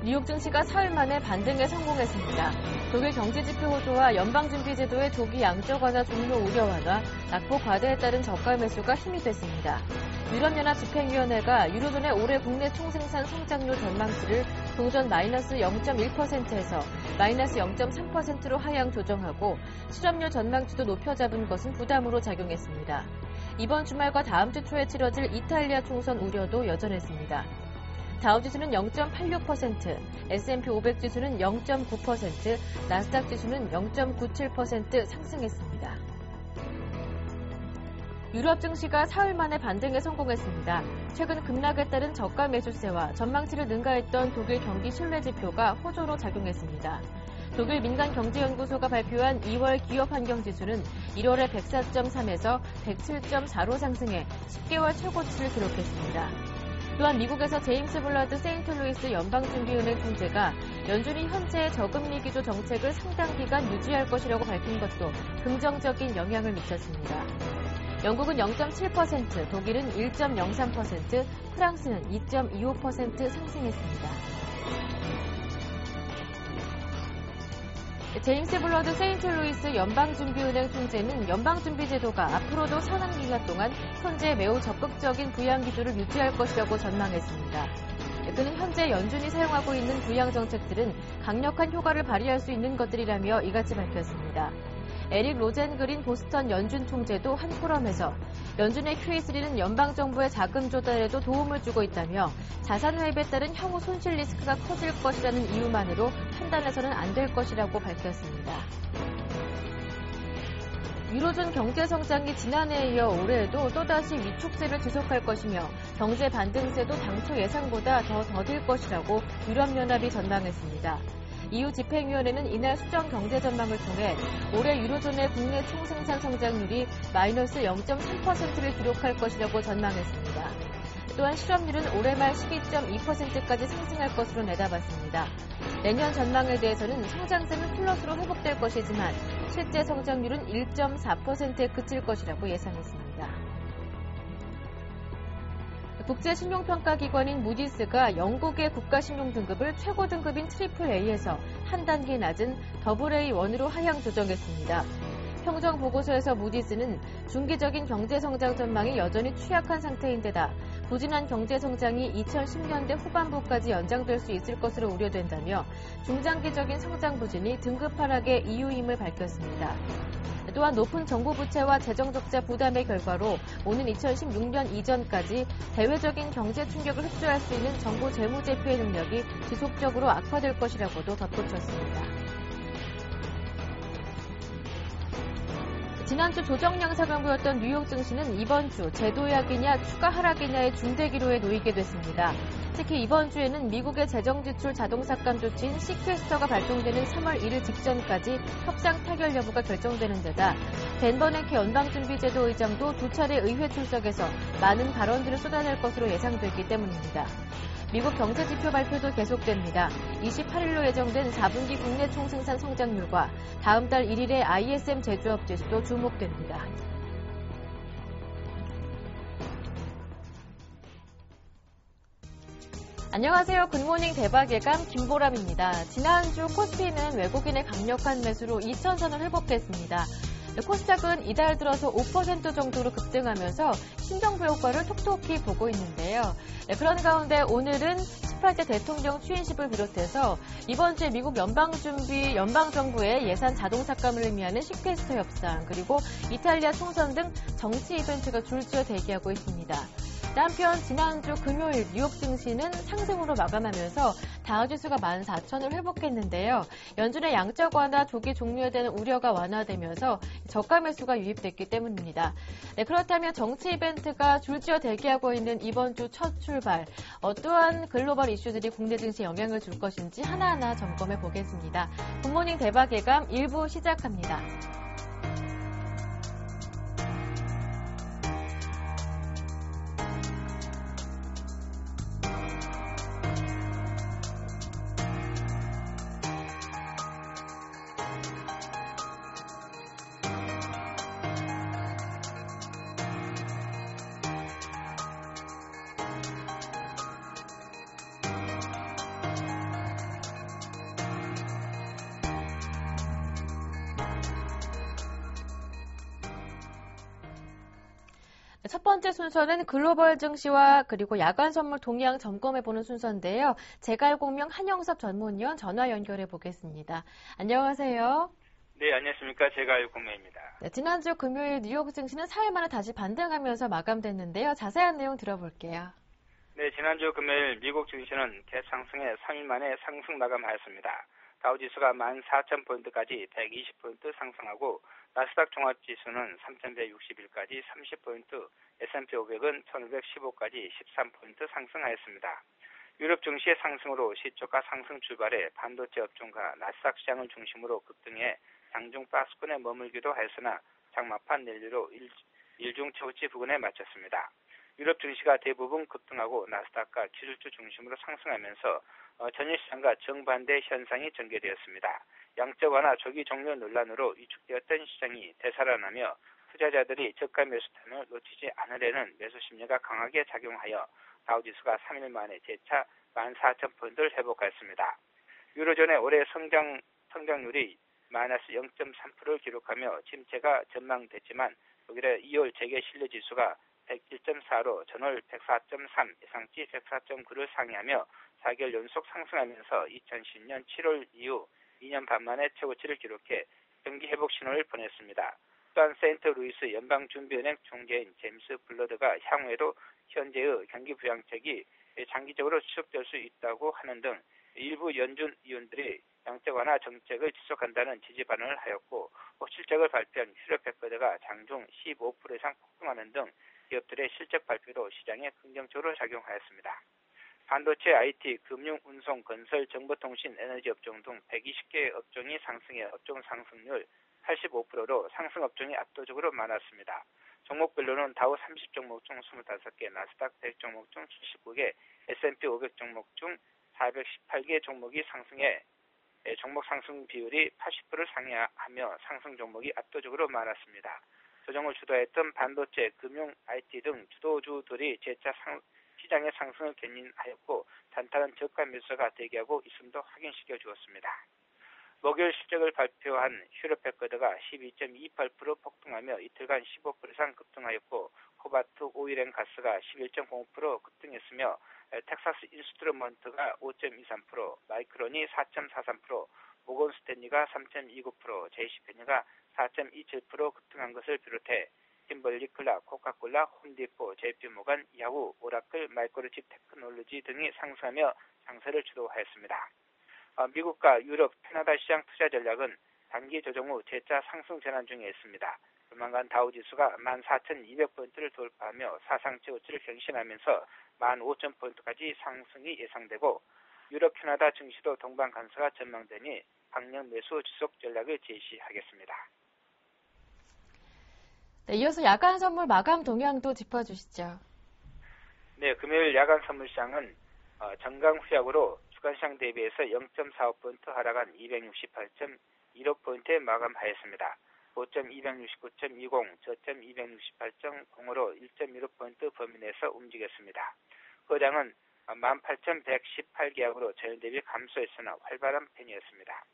뉴욕 증시가 사흘 만에 반등에 성공했습니다. 독일 경제지표 호조와 연방준비제도의 조기 양적 완화 종료 우려 완화, 낙폭 과대에 따른 저가 매수가 힘이 됐습니다. 유럽연합 집행위원회가 유로존의 올해 국내 총생산 성장률 전망치를 동전 마이너스 0.1%에서 마이너스 0.3%로 하향 조정하고 실업률 전망치도 높여 잡은 것은 부담으로 작용했습니다. 이번 주말과 다음 주 초에 치러질 이탈리아 총선 우려도 여전했습니다. 다우지수는 0.86%, S&P 500 지수는 0.9%, 나스닥 지수는 0.97% 상승했습니다. 유럽 증시가 사흘 만에 반등에 성공했습니다. 최근 급락에 따른 저가 매수세와 전망치를 능가했던 독일 경기 신뢰 지표가 호조로 작용했습니다. 독일 민간경제연구소가 발표한 2월 기업환경지수는 1월에 104.3에서 107.4로 상승해 10개월 최고치를 기록했습니다. 또한 미국에서 제임스 블러드 세인트루이스 연방준비은행 총재가 연준이 현재의 저금리 기조 정책을 상당 기간 유지할 것이라고 밝힌 것도 긍정적인 영향을 미쳤습니다. 영국은 0.7%, 독일은 1.03%, 프랑스는 2.25% 상승했습니다. 제임스 블러드 세인트루이스 연방준비은행 총재는 연방준비제도가 앞으로도 상당 기간 동안 현재 매우 적극적인 부양 기조를 유지할 것이라고 전망했습니다. 그는 현재 연준이 사용하고 있는 부양 정책들은 강력한 효과를 발휘할 수 있는 것들이라며 이같이 밝혔습니다. 에릭 로젠그린 보스턴 연준 총재도 한 포럼에서 연준의 QE3는 연방정부의 자금 조달에도 도움을 주고 있다며 자산 회입에 따른 향후 손실 리스크가 커질 것이라는 이유만으로 판단해서는 안 될 것이라고 밝혔습니다. 유로존 경제 성장이 지난해에 이어 올해에도 또다시 위축세를 지속할 것이며 경제 반등세도 당초 예상보다 더 더딜 것이라고 유럽연합이 전망했습니다. EU 집행위원회는 이날 수정 경제 전망을 통해 올해 유로존의 국내 총생산 성장률이 마이너스 0.3%를 기록할 것이라고 전망했습니다. 또한 실업률은 올해 말 12.2%까지 상승할 것으로 내다봤습니다. 내년 전망에 대해서는 성장세는 플러스로 회복될 것이지만 실제 성장률은 1.4%에 그칠 것이라고 예상했습니다. 국제신용평가기관인 무디스가 영국의 국가신용등급을 최고 등급인 AAA에서 한 단계 낮은 AA1으로 하향 조정했습니다. 평정보고서에서 무디스는 중기적인 경제성장 전망이 여전히 취약한 상태인데다 부진한 경제성장이 2010년대 후반부까지 연장될 수 있을 것으로 우려된다며 중장기적인 성장 부진이 등급 하락의 이유임을 밝혔습니다. 또한 높은 정부 부채와 재정 적자 부담의 결과로 오는 2016년 이전까지 대외적인 경제 충격을 흡수할 수 있는 정부 재무제 피해 능력이 지속적으로 악화될 것이라고도 덧붙였습니다. 지난주 조정 양상을 보였던 뉴욕 증시는 이번 주 제도약이냐 추가 하락이냐의 중대기로에 놓이게 됐습니다. 특히 이번 주에는 미국의 재정지출 자동삭감 조치인 시퀘스터가 발동되는 3월 1일 직전까지 협상 타결 여부가 결정되는 데다 벤 버냉키 연방준비제도 의장도 두 차례 의회 출석에서 많은 발언들을 쏟아낼 것으로 예상되기 때문입니다. 미국 경제지표 발표도 계속됩니다. 28일로 예정된 4분기 국내 총생산 성장률과 다음 달 1일의 ISM 제조업 지수도 주목됩니다. 안녕하세요. 굿모닝 대박 예감 김보람입니다. 지난주 코스피는 외국인의 강력한 매수로 2,000선을 회복했습니다. 코스닥은 이달 들어서 5% 정도로 급등하면서 신정부 효과를 톡톡히 보고 있는데요. 그런 가운데 오늘은 18대 대통령 취임식을 비롯해서 이번 주에 미국 연방정부의 예산 자동삭감을 의미하는 시퀘스터 협상, 그리고 이탈리아 총선 등 정치 이벤트가 줄지어 대기하고 있습니다. 한편 지난주 금요일 뉴욕 증시는 상승으로 마감하면서 다우지수가 14,000을 회복했는데요. 연준의 양적 완화 조기 종료에 대한 우려가 완화되면서 저가 매수가 유입됐기 때문입니다. 그렇다면 정치 이벤트가 줄지어 대기하고 있는 이번 주 첫 출발, 어떠한 글로벌 이슈들이 국내 증시에 영향을 줄 것인지 하나하나 점검해 보겠습니다. 굿모닝 대박 예감 1부 시작합니다. 첫 번째 순서는 글로벌 증시와 그리고 야간 선물 동향 점검해보는 순서인데요. 제갈공명 한영섭 전문위원 전화 연결해 보겠습니다. 안녕하세요. 네, 안녕하십니까. 제갈공명입니다. 네, 지난주 금요일 뉴욕 증시는 4일 만에 다시 반등하면서 마감됐는데요. 자세한 내용 들어볼게요. 네, 지난주 금요일 미국 증시는 대상승에 3일 만에 상승 마감하였습니다. 다우지수가 14,000포인트까지 120포인트 상승하고 나스닥 종합지수는 3,161까지 30포인트, S&P 500은 1,515까지 13포인트 상승하였습니다. 유럽 증시의 상승으로 시초가 상승 출발해 반도체 업종과 나스닥 시장을 중심으로 급등해 장중 박스권에 머물기도 하였으나 장막판 랠리로 일중 최고치 부근에 마쳤습니다. 유럽 증시가 대부분 급등하고 나스닥과 기술주 중심으로 상승하면서 전일 시장과 정반대 현상이 전개되었습니다. 양적 완화 조기 종료 논란으로 위축되었던 시장이 되살아나며 투자자들이 저가 매수탄을 놓치지 않으려는 매수 심리가 강하게 작용하여 다우지수가 3일 만에 재차 14,000포인트를 회복하였습니다. 유로존의 올해 성장률이 마이너스 0.3%를 기록하며 침체가 전망됐지만 독일의 2월 재계 신뢰지수가 101.4로 전월 104.3, 예상치 104.9를 상회하며 4개월 연속 상승하면서 2010년 7월 이후 2년 반 만에 최고치를 기록해 경기 회복 신호를 보냈습니다. 또한 세인트루이스 연방준비은행 총재인 제임스 블러드가 향후에도 현재의 경기 부양책이 장기적으로 지속될 수 있다고 하는 등 일부 연준 위원들이 양적 완화 정책을 지속한다는 지지 반응을 하였고 실적을 발표한 휴대백과대가 장중 15% 이상 폭등하는 등 기업들의 실적 발표도 시장에 긍정적으로 작용하였습니다. 반도체, IT, 금융, 운송, 건설, 정보통신, 에너지 업종 등 120개 업종이 상승해 업종 상승률 85%로 상승 업종이 압도적으로 많았습니다. 종목별로는 다우 30 종목 중 25개, 나스닥 100 종목 중 79개, S&P 500 종목 중 418개 종목이 상승해 종목 상승 비율이 80%를 상회하며 상승 종목이 압도적으로 많았습니다. 조정을 주도했던 반도체, 금융, IT 등 주도주들이 재차 시장의 상승을 견인하였고 단타는 저가 매수가 대기하고 있음도 확인시켜 주었습니다. 목요일 실적을 발표한 휴대백과대가 12.28% 폭등하며 이틀간 15% 이상 급등하였고 코바트 오일앤 가스가 11.05% 급등했으며 텍사스 인스트루먼트가 5.23%, 마이크론이 4.43%, 모건 스탠리가 3.29%, 제이시페니가 4.27% 급등한 것을 비롯해 팀벌리클라, 코카콜라, 홈디포, JP모간, 야후, 오라클, 마이크로칩 테크놀로지 등이 상승하며 장세를 주도하였습니다. 미국과 유럽, 캐나다 시장 투자 전략은 단기 조정 후 재차 상승 전환 중에 있습니다. 조만간 다우지수가 14,200포인트를 돌파하며 사상 최고치를 경신하면서 15,000포인트까지 상승이 예상되고 유럽, 캐나다 증시도 동반 강세가 전망되니 강력 매수 지속 전략을 제시하겠습니다. 네, 이어서 야간 선물 마감 동향도 짚어주시죠. 네, 금요일 야간 선물 시장은 정강 후약으로 주간시장 대비해서 0.45포인트 하락한 268.15포인트에 마감하였습니다. 고점 269.20, 저점 268.0으로 1.15포인트 범위 내에서 움직였습니다. 거장은 18,118계약으로 전일 대비 감소했으나 활발한 편이었습니다.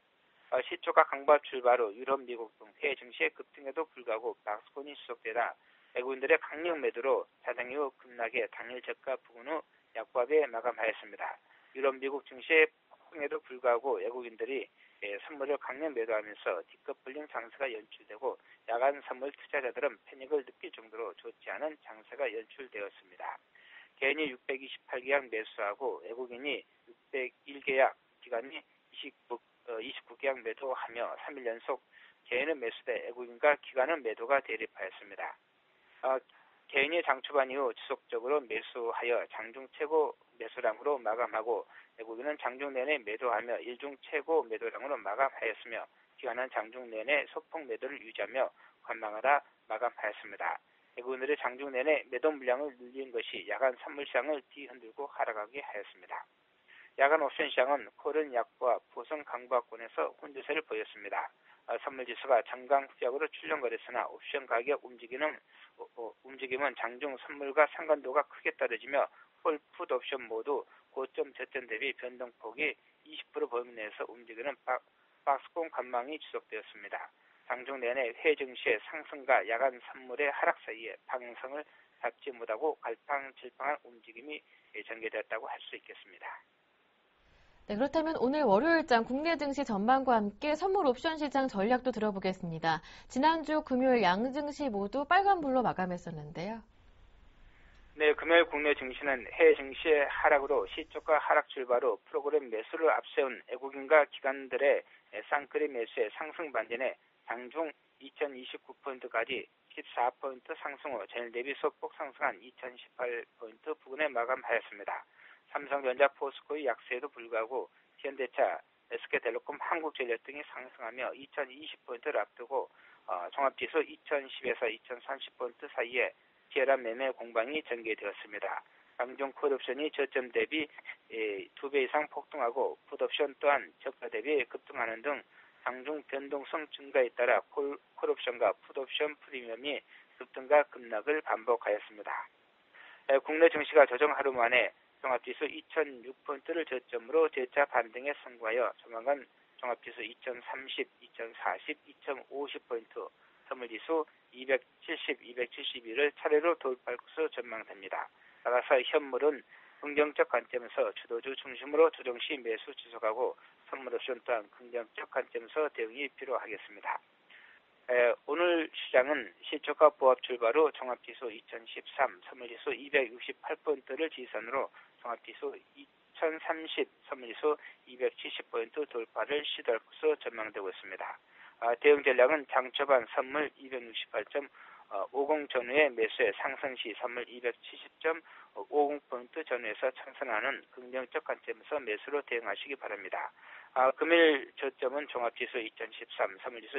시초가 강보합 출발로 유럽, 미국 등 해외 증시의 급등에도 불구하고 박스권이 지속되다 외국인들의 강력 매도로 자장 이후 급락에 당일 저가 부근 후 약보합에 마감하였습니다. 유럽, 미국 증시의 폭등에도 불구하고 외국인들이 선물을 강력 매도하면서 디커플링 장세가 연출되고 야간 선물 투자자들은 패닉을 느낄 정도로 좋지 않은 장세가 연출되었습니다. 개인이 628계약 매수하고 외국인이 601계약, 기관이 29계약 매도하며 3일 연속 개인은 매수돼 외국인과 기관은 매도가 대립하였습니다. 개인이 장 초반 이후 지속적으로 매수하여 장중 최고 매수량으로 마감하고 외국인은 장중 내내 매도하며 일중 최고 매도량으로 마감하였으며 기관은 장중 내내 소폭 매도를 유지하며 관망하다 마감하였습니다. 외국인들의 장중 내내 매도 물량을 늘린 것이 야간 선물 시장을 뒤흔들고 하락하게 하였습니다. 야간 옵션 시장은 콜은 약보합, 보선 강보합권에서 혼조세를 보였습니다. 선물지수가 정강 후약으로 출렁거렸으나 옵션 가격 움직임은 장중 선물과 상관도가 크게 떨어지며 콜, 풋 옵션 모두 고점 저점 대비 변동폭이 20% 범위 내에서 움직이는 박스권 관망이 지속되었습니다. 장중 내내 해외 증시의 상승과 야간 선물의 하락 사이에 방향성을 잡지 못하고 갈팡질팡한 움직임이 전개되었다고 할 수 있겠습니다. 네, 그렇다면 오늘 월요일장 국내 증시 전망과 함께 선물 옵션 시장 전략도 들어보겠습니다. 지난주 금요일 양증시 모두 빨간불로 마감했었는데요. 네, 금요일 국내 증시는 해외 증시의 하락으로 시초가 하락 출발로 프로그램 매수를 앞세운 외국인과 기관들의 쌍끌이 매수의 상승 반전에 장중 2029포인트까지 14포인트 상승 후 전일 대비 소폭 상승한 2018포인트 부근에 마감하였습니다. 삼성전자, 포스코의 약세에도 불구하고 현대차, SK텔레콤, 한국전력 등이 상승하며 2020포인트를 앞두고 종합지수 2010에서 2030포인트 사이에 치열한 매매 공방이 전개되었습니다. 장중 콜옵션이 저점 대비 2배 이상 폭등하고 풋옵션 또한 저가 대비 급등하는 등 장중 변동성 증가에 따라 콜옵션과 풋옵션 프리미엄이 급등과 급락을 반복하였습니다. 국내 증시가 조정 하루 만에 종합지수 2006포인트를 저점으로 재차 반등에 성공하여 조만간 종합지수 2030, 2040, 2050포인트, 선물지수 270, 271을 차례로 돌파할 것으로 전망됩니다. 따라서 현물은 긍정적 관점에서 주도주 중심으로 조정시 매수 지속하고 선물옵션 또한 긍정적 관점에서 대응이 필요하겠습니다. 오늘 시장은 시초가 보합 출발로 종합지수 2013, 선물지수 268포인트를 지선으로 종합지수 2030, 선물지수 270포인트 돌파를 시도할 것으로 전망되고 있습니다. 대응 전략은 장 초반 선물 268.50 전후의 매수의 상승 시 선물 270.50포인트 전후에서 참선하는 긍정적 관점에서 매수로 대응하시기 바랍니다. 금일 저점은 종합지수 2013, 선물지수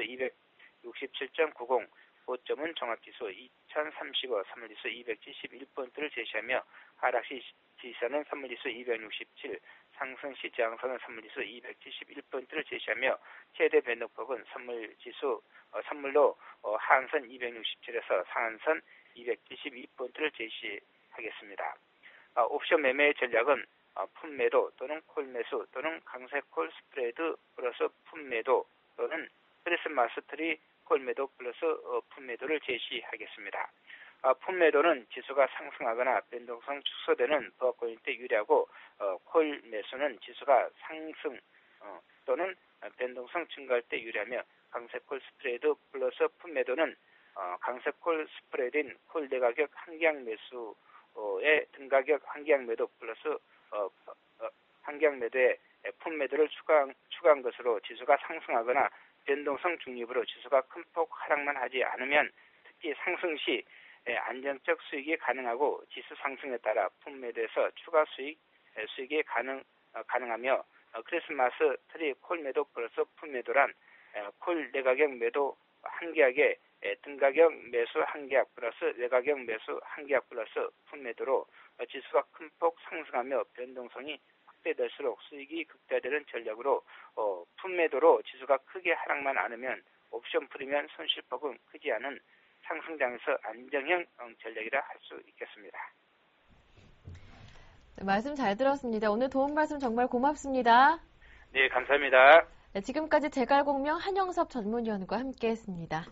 267.90, 고점은 종합지수 2035, 선물지수 271포인트를 제시하며 하락시 지선은 선물지수 267, 상승시 저항선은 선물지수 271포인트를 제시하며 최대 변동폭은 선물로 하한선 267에서 상한선 272포인트를 제시하겠습니다. 옵션 매매 전략은 풋매도 또는 콜매수 또는 강세콜 스프레드 플러스 풋매도 또는 크리스마스 트리 콜매도 플러스 풋매도를 제시하겠습니다. 풋매도는 지수가 상승하거나 변동성 축소되는 버거인 때 유리하고 콜 매수는 지수가 상승 또는 변동성 증가할 때 유리하며 강세콜 스프레드 플러스 풋매도는 강세콜 스프레드인 콜 내가격 한계약 매수의 등가격 한계약 매도 플러스 한계약 매도에 풋매도를 추가한 것으로 지수가 상승하거나 변동성 중립으로 지수가 큰 폭 하락만 하지 않으면 특히 상승 시 안정적 수익이 가능하고 지수 상승에 따라 풋매도에서 추가 수익이 가능하며 크리스마스 트리 콜 매도 플러스 풋매도란 콜 내가격 매도 한계약에 등가격 매수 한계약 플러스 외가격 매수 한계약 플러스 풋매도로 지수가 큰 폭 상승하며 변동성이 확대될수록 수익이 극대화되는 전략으로 풋매도로 지수가 크게 하락만 않으면 옵션 프리미엄 손실폭은 크지 않은 상승장에서 안정형 전략이라 할 수 있겠습니다. 네, 말씀 잘 들었습니다. 오늘 도움 말씀 정말 고맙습니다. 네, 감사합니다. 네, 지금까지 제갈공명 한영섭 전문위원과 함께했습니다.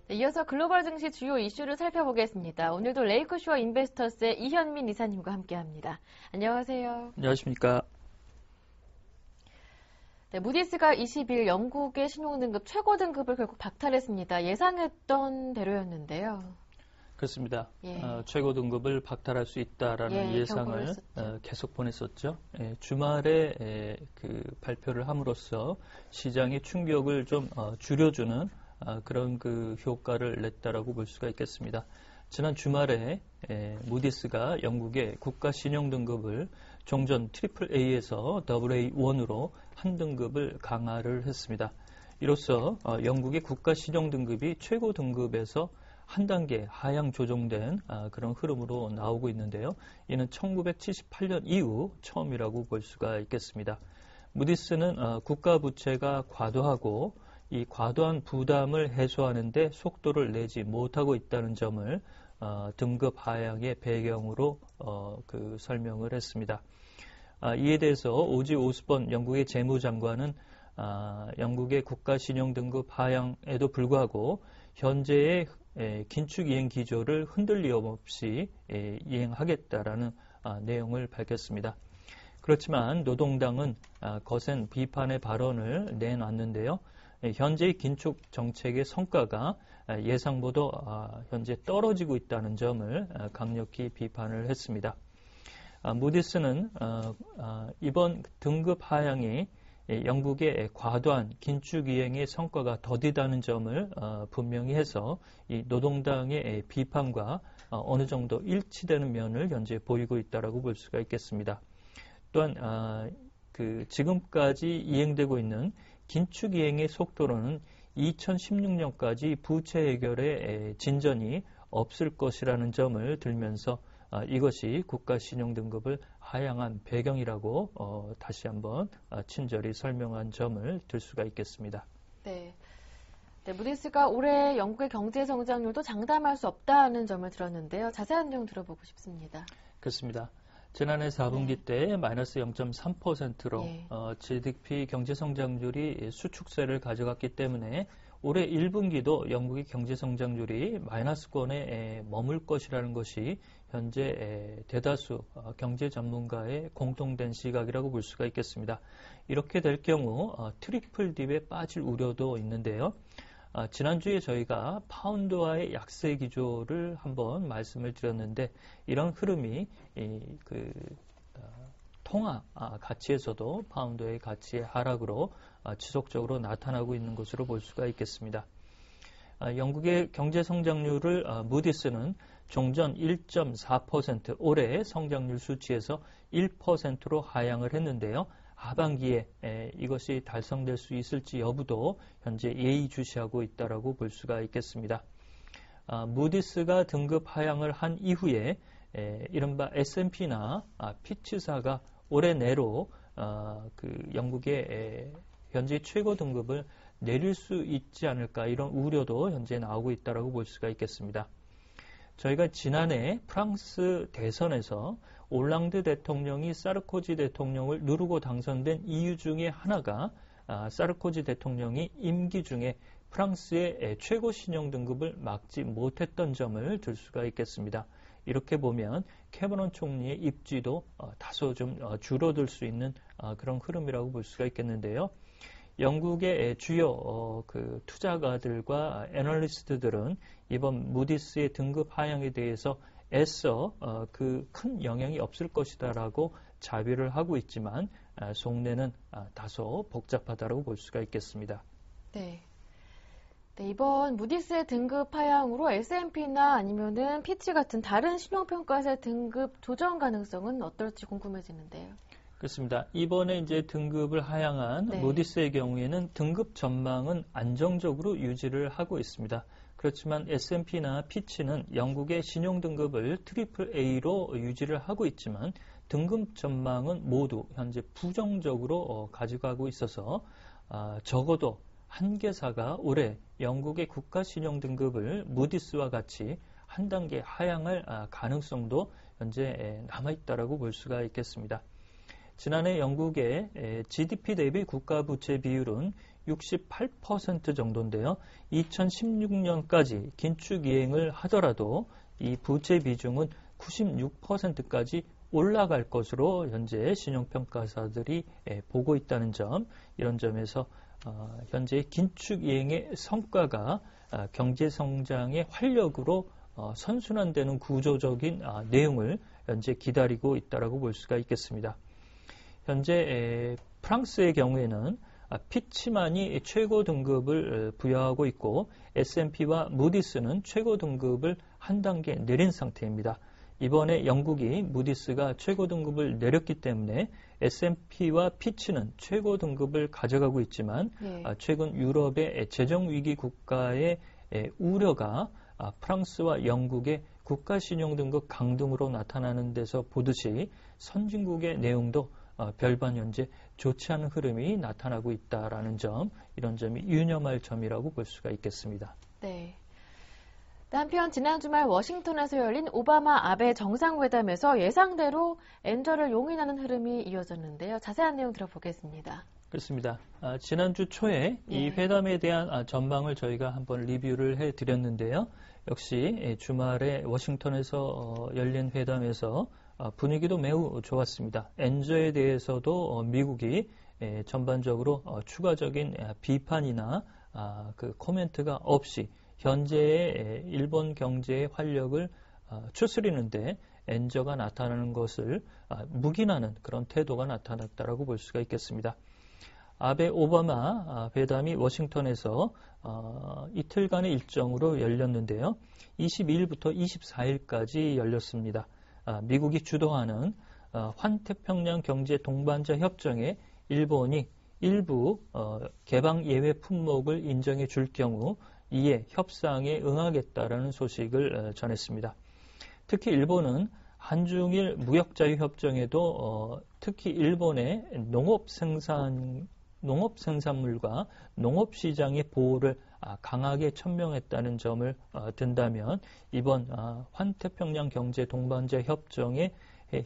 네, 이어서 글로벌 증시 주요 이슈를 살펴보겠습니다. 오늘도 레이크쇼어 인베스터스의 이현민 이사님과 함께합니다. 안녕하세요. 안녕하십니까. 네, 무디스가 20일 영국의 신용등급 최고 등급을 결국 박탈했습니다. 예상했던 대로였는데요. 그렇습니다. 예. 최고 등급을 박탈할 수 있다라는 예상을 계속 보냈었죠. 주말에 그 발표를 함으로써 시장의 충격을 좀 줄여주는 그런 그 효과를 냈다라고 볼 수가 있겠습니다. 지난 주말에 무디스가 영국의 국가 신용 등급을 종전 AA에서 AA1으로 한 등급을 강화를 했습니다. 이로써 영국의 국가 신용 등급이 최고 등급에서 한 단계 하향 조정된 그런 흐름으로 나오고 있는데요. 이는 1978년 이후 처음이라고 볼 수가 있겠습니다. 무디스는 국가 부채가 과도하고 이 과도한 부담을 해소하는 데 속도를 내지 못하고 있다는 점을 등급 하향의 배경으로 그 설명을 했습니다. 이에 대해서 오지 오스본 영국의 재무장관은 영국의 국가 신용 등급 하향에도 불구하고 현재의 긴축 이행 기조를 흔들림 없이 이행하겠다라는 내용을 밝혔습니다. 그렇지만 노동당은 거센 비판의 발언을 내놨는데요. 현재의 긴축 정책의 성과가 예상보다 현재 떨어지고 있다는 점을 강력히 비판을 했습니다. 무디스는 이번 등급 하향이 영국의 과도한 긴축 이행의 성과가 더디다는 점을 분명히 해서 이 노동당의 비판과 어느 정도 일치되는 면을 현재 보이고 있다라고 볼 수가 있겠습니다. 또한 그 지금까지 이행되고 있는 긴축 이행의 속도로는 2016년까지 부채 해결의 진전이 없을 것이라는 점을 들면서 이것이 국가 신용 등급을 하향한 배경이라고 다시 한번 친절히 설명한 점을 들 수가 있겠습니다. 네. 무디스가 올해 영국의 경제 성장률도 장담할 수 없다는 점을 들었는데요. 자세한 내용 들어보고 싶습니다. 그렇습니다. 지난해 4분기 때 마이너스 0.3%로 GDP 경제 성장률이 수축세를 가져갔기 때문에 올해 1분기도 영국의 경제 성장률이 마이너스권에 머물 것이라는 것이 현재 대다수 경제 전문가의 공통된 시각이라고 볼 수가 있겠습니다. 이렇게 될 경우 트리플 딥에 빠질 우려도 있는데요. 지난주에 저희가 파운드와의 약세 기조를 한번 말씀을 드렸는데 이런 흐름이 통화 가치에서도 파운드의 가치의 하락으로 지속적으로 나타나고 있는 것으로 볼 수가 있겠습니다. 영국의 경제 성장률을 무디스는 종전 1.4% 올해 성장률 수치에서 1%로 하향을 했는데요. 하반기에 이것이 달성될 수 있을지 여부도 현재 예의주시하고 있다라고 볼 수가 있겠습니다. 무디스가 등급 하향을 한 이후에 이른바 S&P나 피치사가 올해 내로 그 영국의 현재 최고 등급을 내릴 수 있지 않을까 이런 우려도 현재 나오고 있다라고 볼 수가 있겠습니다. 저희가 지난해 프랑스 대선에서 올랑드 대통령이 사르코지 대통령을 누르고 당선된 이유 중에 하나가 사르코지 대통령이 임기 중에 프랑스의 최고 신용 등급을 막지 못했던 점을 들 수가 있겠습니다. 이렇게 보면 캐머런 총리의 입지도 다소 좀 줄어들 수 있는 그런 흐름이라고 볼 수가 있겠는데요. 영국의 주요 그 투자가들과 애널리스트들은 이번 무디스의 등급 하향에 대해서 애써 그 큰 영향이 없을 것이다라고 자비를 하고 있지만 속내는 다소 복잡하다라고 볼 수가 있겠습니다. 네. 이번 무디스의 등급 하향으로 S&P나 아니면은 피치 같은 다른 신용평가사의 등급 조정 가능성은 어떨지 궁금해지는데요. 그렇습니다. 이번에 이제 등급을 하향한 무디스의 경우에는 등급 전망은 안정적으로 유지를 하고 있습니다. 그렇지만 S&P나 피치는 영국의 신용 등급을 트리플 A로 유지를 하고 있지만 등급 전망은 모두 현재 부정적으로 가져가고 있어서 적어도 한 개사가 올해 영국의 국가 신용 등급을 무디스와 같이 한 단계 하향할 가능성도 현재 남아있다라고 볼 수가 있겠습니다. 지난해 영국의 GDP 대비 국가 부채 비율은 68% 정도인데요. 2016년까지 긴축 이행을 하더라도 이 부채 비중은 96%까지 올라갈 것으로 현재 신용평가사들이 보고 있다는 점, 이런 점에서 현재 긴축 이행의 성과가 경제 성장의 활력으로 선순환되는 구조적인 내용을 현재 기다리고 있다라고 볼 수가 있겠습니다. 현재 프랑스의 경우에는 피치만이 최고 등급을 부여하고 있고 S&P와 무디스는 최고 등급을 한 단계 내린 상태입니다. 이번에 영국이 무디스가 최고 등급을 내렸기 때문에 S&P와 피치는 최고 등급을 가져가고 있지만 최근 유럽의 재정위기 국가의 우려가 프랑스와 영국의 국가신용등급 강등으로 나타나는 데서 보듯이 선진국의 내용도 별반 현재 좋지 않은 흐름이 나타나고 있다라는 점, 이런 점이 유념할 점이라고 볼 수가 있겠습니다. 네. 한편 지난 주말 워싱턴에서 열린 오바마 아베 정상회담에서 예상대로 엔저를 용인하는 흐름이 이어졌는데요. 자세한 내용 들어보겠습니다. 그렇습니다. 지난주 초에 이 회담에 대한 전망을 저희가 한번 리뷰를 해드렸는데요. 역시 주말에 워싱턴에서 열린 회담에서 분위기도 매우 좋았습니다. 엔저에 대해서도 미국이 전반적으로 추가적인 비판이나 그 코멘트가 없이 현재의 일본 경제의 활력을 추스리는데 엔저가 나타나는 것을 묵인하는 그런 태도가 나타났다라고 볼 수가 있겠습니다. 아베 오바마 회담이 워싱턴에서 이틀간의 일정으로 열렸는데요. 22일부터 24일까지 열렸습니다. 미국이 주도하는 환태평양 경제 동반자 협정에 일본이 일부 개방 예외 품목을 인정해 줄 경우 이에 협상에 응하겠다라는 소식을 전했습니다. 특히 일본은 한중일 무역자유협정에도 특히 일본의 농업생산물과 농업시장의 보호를 강하게 천명했다는 점을 든다면 이번 환태평양 경제 동반자 협정의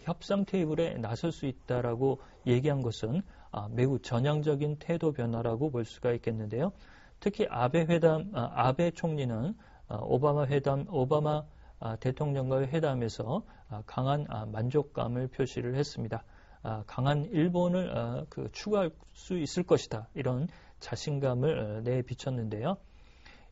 협상 테이블에 나설 수 있다라고 얘기한 것은 매우 전향적인 태도 변화라고 볼 수가 있겠는데요. 특히 아베 총리는 오바마 대통령과의 회담에서 강한 만족감을 표시를 했습니다. 강한 일본을 추구할 수 있을 것이다. 이런 자신감을 내비쳤는데요.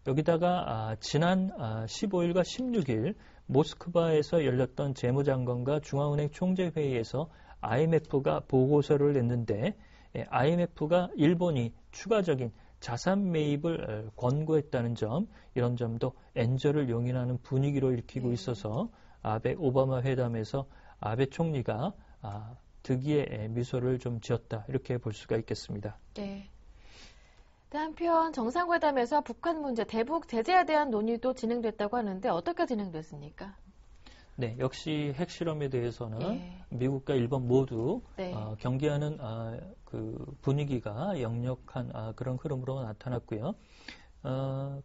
여기다가 지난 15일과 16일 모스크바에서 열렸던 재무장관과 중앙은행 총재회의에서 IMF가 보고서를 냈는데 IMF가 일본이 추가적인 자산 매입을 권고했다는 점, 이런 점도 엔저를 용인하는 분위기로 읽히고 있어서 아베 오바마 회담에서 아베 총리가 득이의 미소를 좀 지었다, 이렇게 볼 수가 있겠습니다. 네. 한편 정상회담에서 북한 문제, 대북 제재에 대한 논의도 진행됐다고 하는데 어떻게 진행됐습니까? 네, 역시 핵실험에 대해서는 미국과 일본 모두 경계하는 그 분위기가 역력한 그런 흐름으로 나타났고요.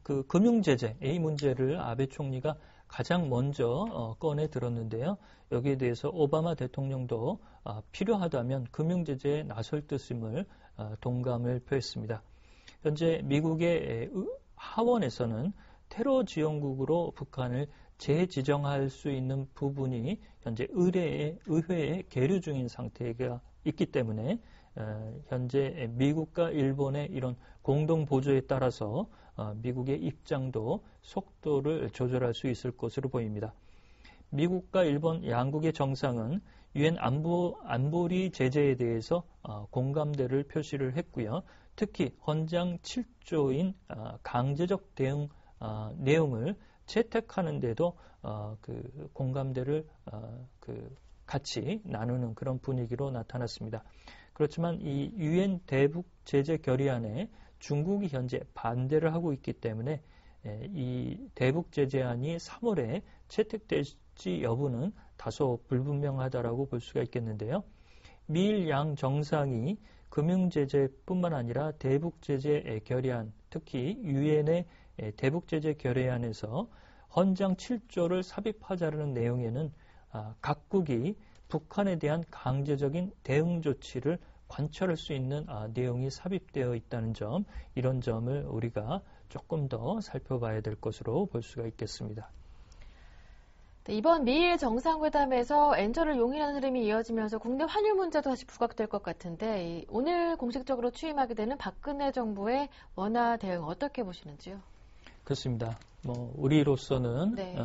그 금융제재, 이 문제를 아베 총리가 가장 먼저 꺼내 들었는데요. 여기에 대해서 오바마 대통령도 필요하다면 금융제재에 나설 뜻임을 동감을 표했습니다. 현재 미국의 하원에서는 테러 지원국으로 북한을 재지정할 수 있는 부분이 현재 의회에 계류 중인 상태가 있기 때문에 현재 미국과 일본의 이런 공동 보조에 따라서 미국의 입장도 속도를 조절할 수 있을 것으로 보입니다. 미국과 일본 양국의 정상은 유엔 안보리 제재에 대해서 공감대를 표시를 했고요. 특히 헌장 7조인 강제적 대응 내용을 채택하는 데도 그 공감대를 같이 나누는 그런 분위기로 나타났습니다. 그렇지만 이 유엔 대북 제재 결의안에 중국이 현재 반대를 하고 있기 때문에 이 대북 제재안이 3월에 채택될지 여부는 다소 불분명하다라고 볼 수가 있겠는데요. 미일 양 정상이 금융제재뿐만 아니라 대북제재 결의안, 특히 유엔의 대북제재 결의안에서 헌장 7조를 삽입하자는 내용에는 각국이 북한에 대한 강제적인 대응 조치를 관철할 수 있는 내용이 삽입되어 있다는 점, 이런 점을 우리가 조금 더 살펴봐야 될 것으로 볼 수가 있겠습니다. 네, 이번 미일 정상회담에서 엔저를 용인하는 흐름이 이어지면서 국내 환율 문제도 다시 부각될 것 같은데 오늘 공식적으로 취임하게 되는 박근혜 정부의 원화 대응 어떻게 보시는지요? 그렇습니다. 우리로서는 네.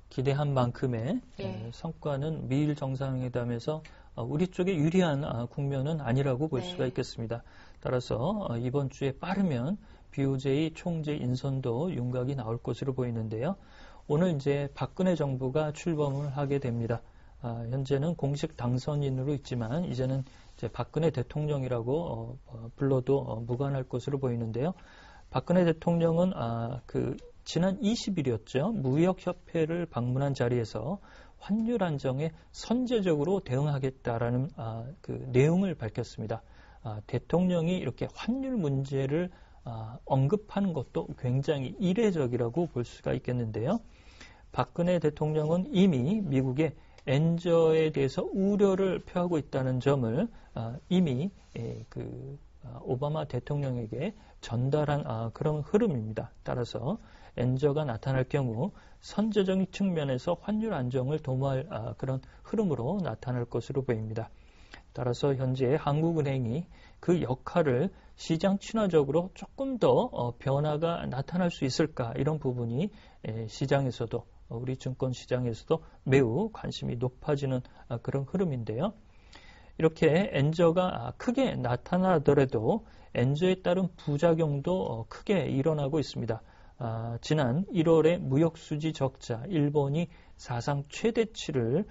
기대한 만큼의 성과는 미일 정상회담에서 우리 쪽에 유리한 국면은 아니라고 볼 수가 있겠습니다. 따라서 이번 주에 빠르면 BOJ 총재 인선도 윤곽이 나올 것으로 보이는데요. 오늘 이제 박근혜 정부가 출범을 하게 됩니다. 현재는 공식 당선인으로 있지만 이제는 이제 박근혜 대통령이라고 불러도 무관할 것으로 보이는데요. 박근혜 대통령은 지난 20일이었죠. 무역협회를 방문한 자리에서 환율 안정에 선제적으로 대응하겠다라는 그 내용을 밝혔습니다. 대통령이 이렇게 환율 문제를 언급하는 것도 굉장히 이례적이라고 볼 수가 있겠는데요. 박근혜 대통령은 이미 미국의 엔저에 대해서 우려를 표하고 있다는 점을 이미 오바마 대통령에게 전달한 그런 흐름입니다. 따라서 엔저가 나타날 경우 선제적인 측면에서 환율 안정을 도모할 그런 흐름으로 나타날 것으로 보입니다. 따라서 현재 한국은행이 그 역할을 시장 친화적으로 조금 더 변화가 나타날 수 있을까, 이런 부분이 시장에서도, 우리 증권 시장에서도 매우 관심이 높아지는 그런 흐름인데요. 이렇게 엔저가 크게 나타나더라도 엔저에 따른 부작용도 크게 일어나고 있습니다. 지난 1월에 무역수지 적자, 일본이 사상 최대치를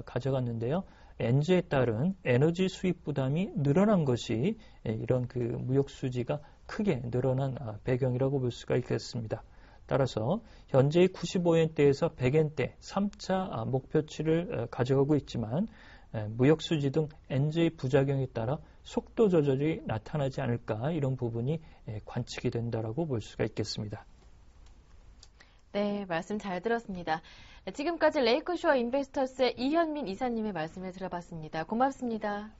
가져갔는데요. 엔저에 따른 에너지 수입 부담이 늘어난 것이 이런 그 무역수지가 크게 늘어난 배경이라고 볼 수가 있겠습니다. 따라서 현재의 95엔대에서 100엔대 3차 목표치를 가져가고 있지만 무역수지 등 엔저의 부작용에 따라 속도 조절이 나타나지 않을까, 이런 부분이 관측이 된다라고 볼 수가 있겠습니다. 네, 말씀 잘 들었습니다. 지금까지 레이크쇼어 인베스터스의 이현민 이사님의 말씀을 들어봤습니다. 고맙습니다.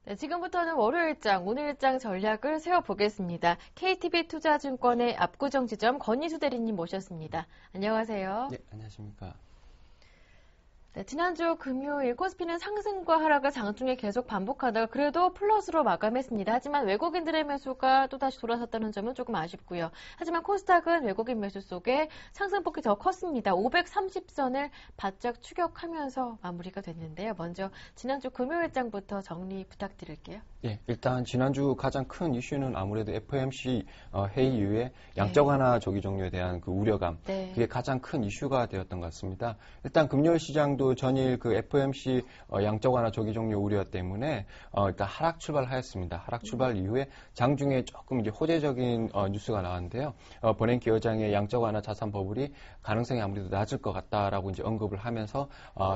네, 지금부터는 월요일장, 오늘장 전략을 세워보겠습니다. KTB 투자증권의 압구정 지점 권희수 대리님 모셨습니다. 안녕하세요. 네, 안녕하십니까. 네, 지난주 금요일 코스피는 상승과 하락을 장중에 계속 반복하다가 그래도 플러스로 마감했습니다. 하지만 외국인들의 매수가 또다시 돌아섰다는 점은 조금 아쉽고요. 하지만 코스닥은 외국인 매수 속에 상승폭이 더 컸습니다. 530선을 바짝 추격하면서 마무리가 됐는데요. 먼저 지난주 금요일장부터 정리 부탁드릴게요. 예, 일단 지난주 가장 큰 이슈는 아무래도 FOMC 회의 이후에 양적 완화 조기 종료에 대한 그 우려감, 그게 가장 큰 이슈가 되었던 것 같습니다. 일단 금요일 시장도 전일 그 FOMC 양적 완화 조기 종료 우려 때문에 일단 하락 출발하였습니다. 하락 출발 이후에 장중에 조금 이제 호재적인 뉴스가 나왔는데요. 버냉키 여장의 양적 완화 자산 버블이 가능성이 아무래도 낮을 것 같다라고 이제 언급을 하면서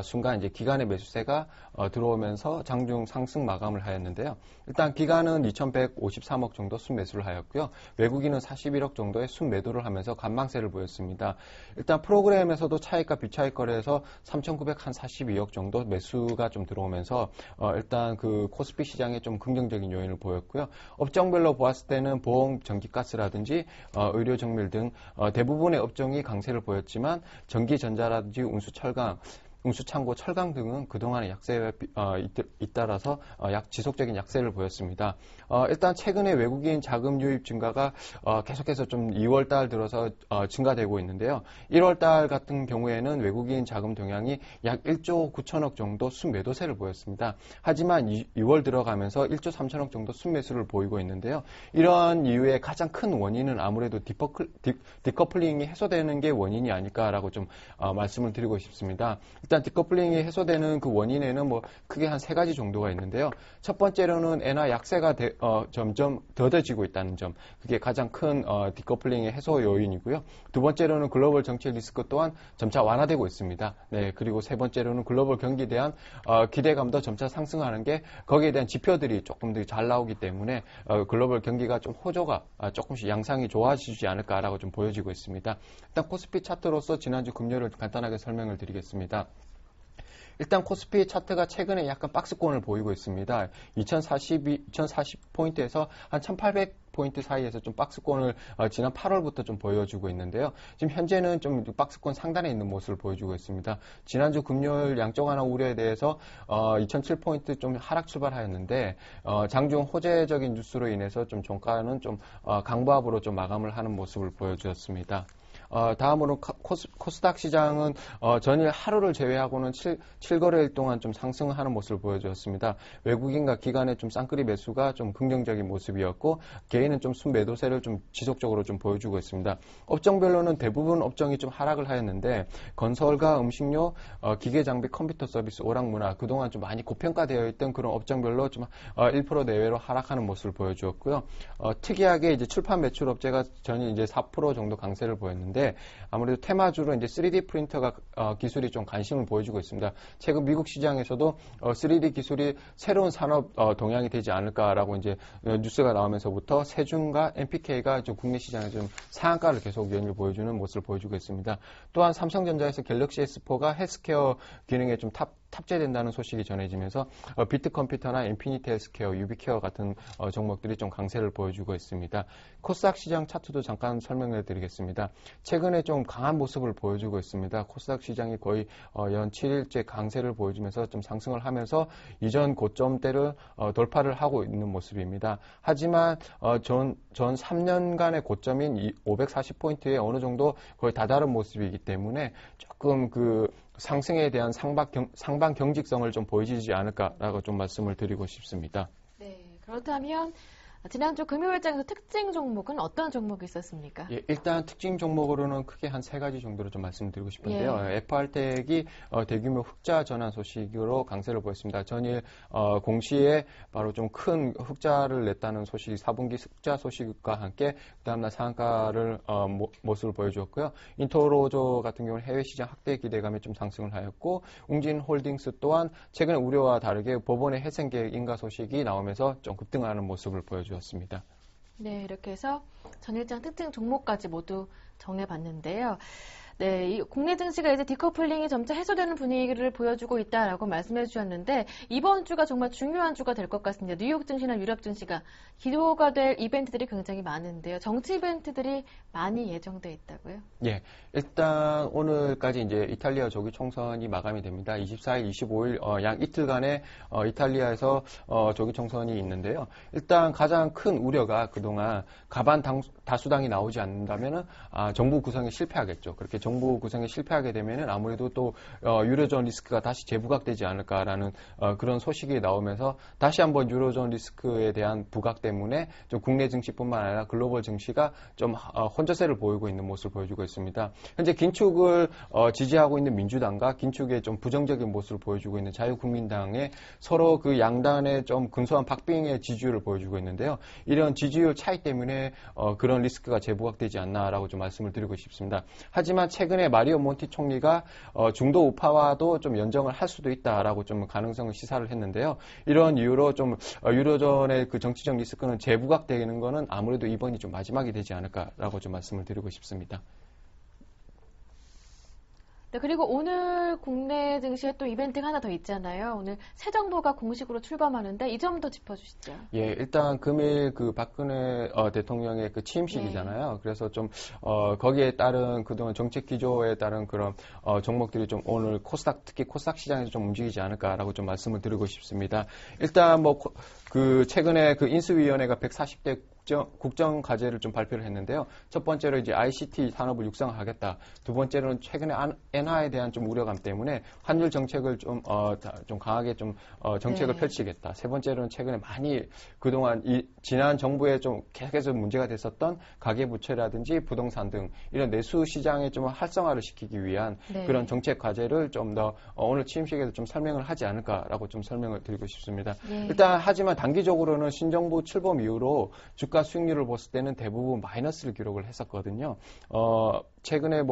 순간 이제 기관의 매수세가 들어오면서 장중 상승 마감을 하였는데요. 일단 기관은 2,153억 정도 순매수를 하였고요. 외국인은 41억 정도의 순매도를 하면서 관망세를 보였습니다. 일단 프로그램에서도 차익과 비차익 거래에서 3,942억 정도 매수가 좀 들어오면서 일단 그 코스피 시장에 좀 긍정적인 요인을 보였고요. 업종별로 보았을 때는 보험, 전기가스라든지 의료 정밀 등 대부분의 업종이 강세를 보였지만 전기, 전자라든지 운수, 철강 운수창고, 철강 등은 그동안의 약세에 잇따라서 지속적인 약세를 보였습니다. 일단 최근에 외국인 자금 유입 증가가 계속해서 좀 2월달 들어서 증가되고 있는데요. 1월달 같은 경우에는 외국인 자금 동향이 약 1조 9천억 정도 순매도세를 보였습니다. 하지만 6월 들어가면서 1조 3천억 정도 순매수를 보이고 있는데요. 이런 이유의 가장 큰 원인은 아무래도 디커플링이 해소되는 게 원인이 아닐까라고 좀 말씀을 드리고 싶습니다. 일단 디커플링이 해소되는 그 원인에는 뭐 크게 한 3가지 정도가 있는데요. 첫 번째로는 엔화 약세가 점점 더뎌지고 있다는 점, 그게 가장 큰 디커플링의 해소 요인이고요. 두 번째로는 글로벌 정책 리스크 또한 점차 완화되고 있습니다. 네, 그리고 세 번째로는 글로벌 경기에 대한 기대감도 점차 상승하는 게 거기에 대한 지표들이 조금 더 잘 나오기 때문에 글로벌 경기가 좀 호조가 조금씩 양상이 좋아지지 않을까라고 좀 보여지고 있습니다. 일단 코스피 차트로서 지난주 금요일을 간단하게 설명을 드리겠습니다. 일단 코스피 차트가 최근에 약간 박스권을 보이고 있습니다. 2040포인트에서 한 1800포인트 사이에서 좀 박스권을 지난 8월부터 좀 보여주고 있는데요. 지금 현재는 좀 박스권 상단에 있는 모습을 보여주고 있습니다. 지난주 금요일 양적 완화 우려에 대해서 2007포인트 좀 하락 출발하였는데 장중 호재적인 뉴스로 인해서 좀 종가는 좀 강보합으로 좀 마감을 하는 모습을 보여주었습니다. 다음으로 코스닥 시장은 전일 하루를 제외하고는 7거래일 동안 좀 상승하는 모습을 보여주었습니다. 외국인과 기관의 좀 쌍끌이 매수가 좀 긍정적인 모습이었고 개인은 좀 순매도세를 좀 지속적으로 좀 보여주고 있습니다. 업종별로는 대부분 업종이 좀 하락을 하였는데 건설과 음식료, 기계장비, 컴퓨터 서비스, 오락문화 그동안 좀 많이 고평가되어 있던 그런 업종별로 좀 1% 내외로 하락하는 모습을 보여주었고요. 특이하게 이제 출판 매출 업체가 전일 이제 4% 정도 강세를 보였는데 아무래도 테마주로 이제 3D 프린터가 기술이 좀 관심을 보여주고 있습니다. 최근 미국 시장에서도 3D 기술이 새로운 산업 동향이 되지 않을까라고 이제 뉴스가 나오면서부터 세준과 NPK가 좀 국내 시장에 좀 상한가를 계속 연일 보여주는 모습을 보여주고 있습니다. 또한 삼성전자에서 갤럭시 S4가 헬스케어 기능에 좀 탑재된다는 소식이 전해지면서 비트컴퓨터나 인피니티 헬스케어, 유비케어 같은 종목들이 좀 강세를 보여주고 있습니다. 코스닥 시장 차트도 잠깐 설명해 드리겠습니다. 최근에 좀 강한 모습을 보여주고 있습니다. 코스닥 시장이 거의 연 7일째 강세를 보여주면서 좀 상승을 하면서 이전 고점대를 돌파를 하고 있는 모습입니다. 하지만 전 3년간의 고점인 540포인트에 어느 정도 거의 다다른 모습이기 때문에 조금 그 상승에 대한 상방 경직성을 좀 보여주지 않을까라고 좀 말씀을 드리고 싶습니다. 네, 그렇다면 지난주 금요일장에서 특징 종목은 어떤 종목이 있었습니까? 예, 일단 특징 종목으로는 크게 한 3가지 정도로 좀 말씀드리고 싶은데요. 예. FR텍이 대규모 흑자 전환 소식으로 강세를 보였습니다. 전일 공시에 바로 좀 큰 흑자를 냈다는 소식이 4분기 흑자 소식과 함께 그 다음날 상한가를 모습을 보여주었고요. 인터로조 같은 경우는 해외 시장 확대 기대감에 좀 상승을 하였고 웅진홀딩스 또한 최근에 우려와 다르게 법원의 해생 계획 인가 소식이 나오면서 좀 급등하는 모습을 보여주었습니다. 네, 이렇게 해서 전일장 특징 종목까지 모두 정해봤는데요. 네, 이 국내 증시가 이제 디커플링이 점차 해소되는 분위기를 보여주고 있다라고 말씀해 주셨는데 이번 주가 정말 중요한 주가 될 것 같습니다. 뉴욕 증시나 유럽 증시가 기도가 될 이벤트들이 굉장히 많은데요. 정치 이벤트들이 많이 예정돼 있다고요? 예, 일단 오늘까지 이제 이탈리아 조기 총선이 마감이 됩니다. 24일, 25일 약 이틀간의 이탈리아에서 조기 총선이 있는데요. 일단 가장 큰 우려가 그동안 가반 다수당이 나오지 않는다면은 정부 구성에 실패하겠죠. 그렇게 정부 구성에 실패하게 되면은 아무래도 또 유로존 리스크가 다시 재부각되지 않을까라는 그런 소식이 나오면서 다시 한번 유로존 리스크에 대한 부각 때문에 좀 국내 증시뿐만 아니라 글로벌 증시가 좀 혼조세를 보이고 있는 모습을 보여주고 있습니다. 현재 긴축을 지지하고 있는 민주당과 긴축에 좀 부정적인 모습을 보여주고 있는 자유국민당의 서로 그 양단의 좀 근소한 박빙의 지지율을 보여주고 있는데요. 이런 지지율 차이 때문에 그런 리스크가 재부각되지 않나라고 좀 말씀을 드리고 싶습니다. 하지만 최근에 마리오 몬티 총리가 중도 우파와도 좀 연정을 할 수도 있다라고 좀 가능성을 시사를 했는데요. 이런 이유로 좀 유로존의 그 정치적 리스크는 재부각되는 거는 아무래도 이번이 좀 마지막이 되지 않을까라고 좀 말씀을 드리고 싶습니다. 네, 그리고 오늘 국내 증시에 또 이벤트가 하나 더 있잖아요. 오늘 새 정부가 공식으로 출범하는데 이 점도 짚어주시죠. 예, 일단 금일 그 박근혜 대통령의 그 취임식이잖아요. 네. 그래서 좀 거기에 따른 그동안 정책 기조에 따른 그런 종목들이 좀 오늘 코스닥 특히 코스닥 시장에서 좀 움직이지 않을까라고 좀 말씀을 드리고 싶습니다. 일단 뭐 그 최근에 그 인수위원회가 140대 국정 과제를 좀 발표를 했는데요. 첫 번째로 이제 ICT 산업을 육성하겠다. 두 번째로는 최근에 엔화에 대한 좀 우려감 때문에 환율 정책을 좀 강하게 좀 정책을 네. 펼치겠다. 세 번째로는 최근에 많이 그동안 지난 정부에 좀 계속해서 문제가 됐었던 가계부채라든지 부동산 등 이런 내수 시장에 좀 활성화를 시키기 위한 네. 그런 정책 과제를 좀 더 오늘 취임식에서 좀 설명을 하지 않을까라고 좀 설명을 드리고 싶습니다. 네. 일단 하지만 단기적으로는 신정부 출범 이후로 주가 수익률을 봤을 때는 대부분 마이너스를 기록을 했었거든요. 최근에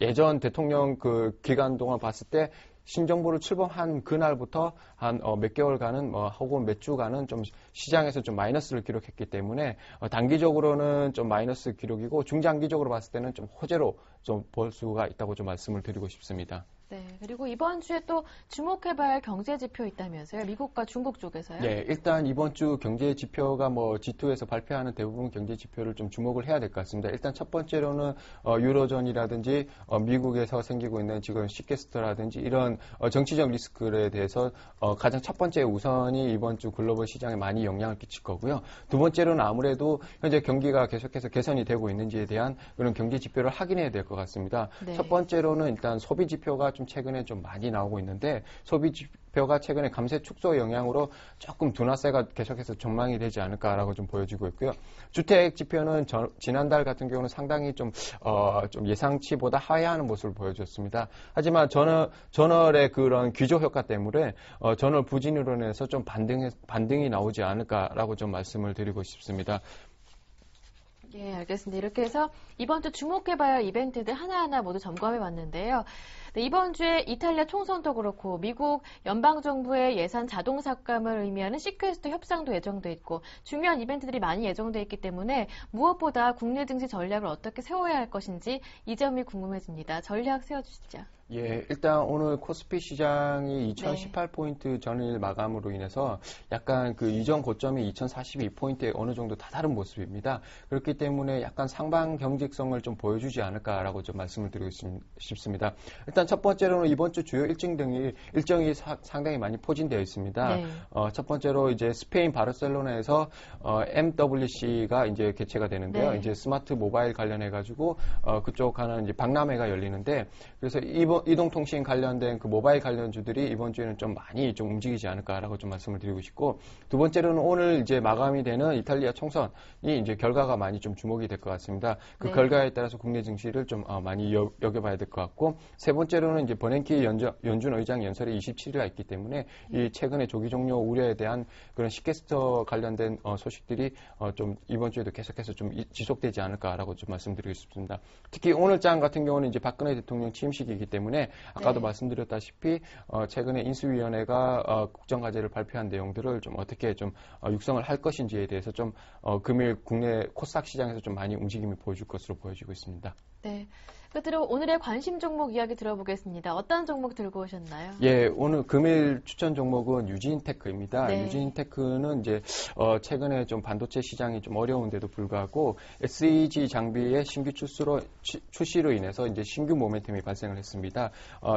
예전 대통령 그 기간 동안 봤을 때 신정부를 출범한 그날부터 한 몇 개월간은 혹은 몇 주간은 좀 시장에서 좀 마이너스를 기록했기 때문에 단기적으로는 좀 마이너스 기록이고 중장기적으로 봤을 때는 좀 호재로 좀 볼 수가 있다고 좀 말씀을 드리고 싶습니다. 네, 그리고 이번 주에 또 주목해봐야 할 경제 지표 있다면서요? 미국과 중국 쪽에서요? 네, 일단 이번 주 경제 지표가 G2에서 발표하는 대부분 경제 지표를 좀 주목을 해야 될 것 같습니다. 일단 첫 번째로는 유로존이라든지 미국에서 생기고 있는 지금 시캐스터라든지 이런 정치적 리스크에 대해서 가장 첫 번째 우선이 이번 주 글로벌 시장에 많이 영향을 끼칠 거고요. 두 번째로는 아무래도 현재 경기가 계속해서 개선이 되고 있는지에 대한 그런 경제 지표를 확인해야 될 것 같습니다. 네. 첫 번째로는 일단 소비 지표가 좀 최근에 좀 많이 나오고 있는데 소비 지표가 최근에 감세 축소 영향으로 조금 둔화세가 계속해서 전망이 되지 않을까라고 좀 보여지고 있고요. 주택 지표는 지난달 같은 경우는 상당히 좀 예상치보다 하회하는 모습을 보여줬습니다. 하지만 전월의 그런 귀조 효과 때문에 전월 부진으로 인해서 좀 반등이 나오지 않을까라고 좀 말씀을 드리고 싶습니다. 예, 알겠습니다. 이렇게 해서 이번 주 주목해봐야 할 이벤트들 하나하나 모두 점검해봤는데요. 네, 이번 주에 이탈리아 총선도 그렇고 미국 연방정부의 예산 자동 삭감을 의미하는 시퀘스터 협상도 예정돼 있고 중요한 이벤트들이 많이 예정돼 있기 때문에 무엇보다 국내 증시 전략을 어떻게 세워야 할 것인지 이 점이 궁금해집니다. 전략 세워주시죠. 예, 일단 오늘 코스피 시장이 2018포인트 전일 마감으로 인해서 약간 그 이전 고점이 2042포인트에 어느 정도 다다른 모습입니다. 그렇기 때문에 약간 상방 경직성을 좀 보여주지 않을까라고 좀 말씀을 드리고 싶습니다. 일단 첫 번째로는 이번 주 주요 일정이 상당히 많이 포진되어 있습니다. 네. 첫 번째로 이제 스페인 바르셀로나에서 MWC가 이제 개최가 되는데요. 네. 이제 스마트 모바일 관련해가지고 그쪽 하는 이제 박람회가 열리는데 그래서 이동통신 관련된 그 모바일 관련주들이 이번 주에는 좀 많이 좀 움직이지 않을까라고 좀 말씀을 드리고 싶고 두 번째로는 오늘 이제 마감이 되는 이탈리아 총선이 이제 결과가 많이 좀 주목이 될 것 같습니다. 그 네. 결과에 따라서 국내 증시를 좀 많이 여겨봐야 될 것 같고 세 번째로는 이제 버냉키 연준 의장 연설이 27일에 있기 때문에 이 최근에 조기 종료 우려에 대한 그런 시캐스터 관련된 소식들이 좀 이번 주에도 계속해서 좀 지속되지 않을까라고 좀 말씀드리고 싶습니다. 특히 오늘장 같은 경우는 이제 박근혜 대통령 취임식이기 때문에 아까도 말씀드렸다시피 최근에 인수위원회가 국정과제를 발표한 내용들을 좀 어떻게 좀 육성을 할 것인지에 대해서 좀 금일 국내 코스닥 시장에서 좀 많이 움직임이 보여줄 것으로 보여지고 있습니다. 네. 끝으로 오늘의 관심 종목 이야기 들어보겠습니다. 어떤 종목 들고 오셨나요? 예, 오늘 금일 추천 종목은 유진테크입니다. 네. 유진테크는 이제 최근에 좀 반도체 시장이 좀 어려운데도 불구하고 SEG 장비의 신규 출시로 인해서 이제 신규 모멘텀이 발생을 했습니다.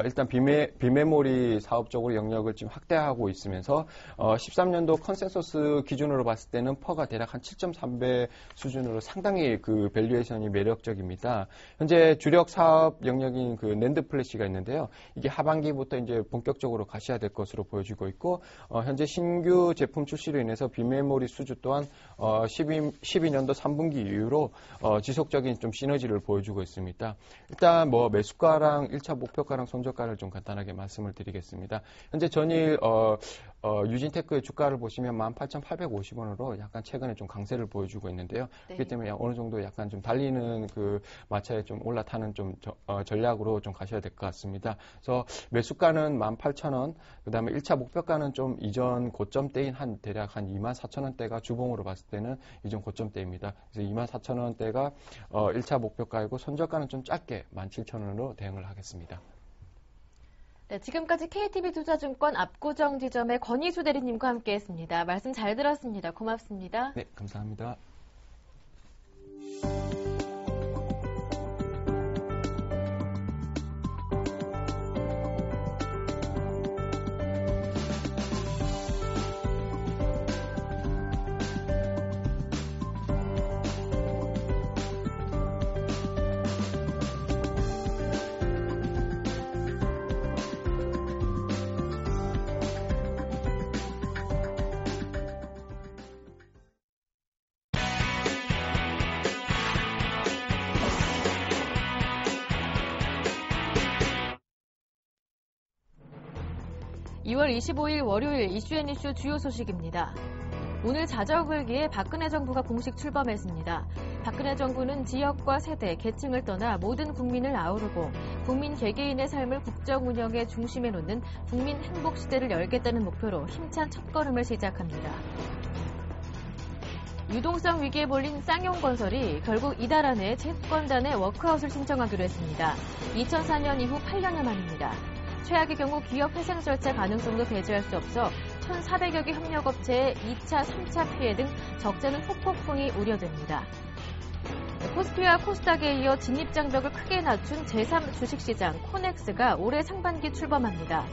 일단 비메모리 사업 쪽으로 영역을 지금 확대하고 있으면서 13년도 컨센서스 기준으로 봤을 때는 퍼가 대략 한 7.3배 수준으로 상당히 그 밸류에이션이 매력적입니다. 현재 주력 사업 영역인 그 낸드 플래시가 있는데요. 이게 하반기부터 이제 본격적으로 가셔야 될 것으로 보여지고 있고 현재 신규 제품 출시로 인해서 비메모리 수주 또한 12년도 3분기 이후로 지속적인 좀 시너지를 보여주고 있습니다. 일단 매수가랑 1차 목표가랑 손절가를 좀 간단하게 말씀을 드리겠습니다. 현재 전일 유진테크의 주가를 보시면 18,850원으로 약간 최근에 좀 강세를 보여주고 있는데요. 네. 그렇기 때문에 어느 정도 약간 좀 달리는 그 마차에 좀 올라타는 좀 전략으로 좀 가셔야 될 것 같습니다. 그래서 매수가는 18,000원, 그 다음에 1차 목표가는 좀 이전 고점대인 대략 한 24,000원대가 주봉으로 봤을 때는 이전 고점대입니다. 그래서 24,000원대가 1차 목표가이고 손절가는 좀 짧게 17,000원으로 대응을 하겠습니다. 네, 지금까지 KTB투자증권 압구정 지점의 권희수 대리님과 함께했습니다. 말씀 잘 들었습니다. 고맙습니다. 네, 감사합니다. (2월 25일) 월요일 이슈앤이슈 주요 소식입니다. 오늘 자정을기에 박근혜 정부가 공식 출범했습니다. 박근혜 정부는 지역과 세대, 계층을 떠나 모든 국민을 아우르고 국민 개개인의 삶을 국정 운영의 중심에 놓는 국민 행복 시대를 열겠다는 목표로 힘찬 첫걸음을 시작합니다. 유동성 위기에 몰린 쌍용건설이 결국 이달 안에 채권단에 워크아웃을 신청하기로 했습니다. 2004년 이후 8년여 만입니다. 최악의 경우 기업 회생 절차 가능성도 배제할 수 없어 1,400여 개 협력업체의 2차, 3차 피해 등 적자는 후폭풍이 우려됩니다. 코스피와 코스닥에 이어 진입장벽을 크게 낮춘 제3 주식시장 코넥스가 올해 상반기 출범합니다.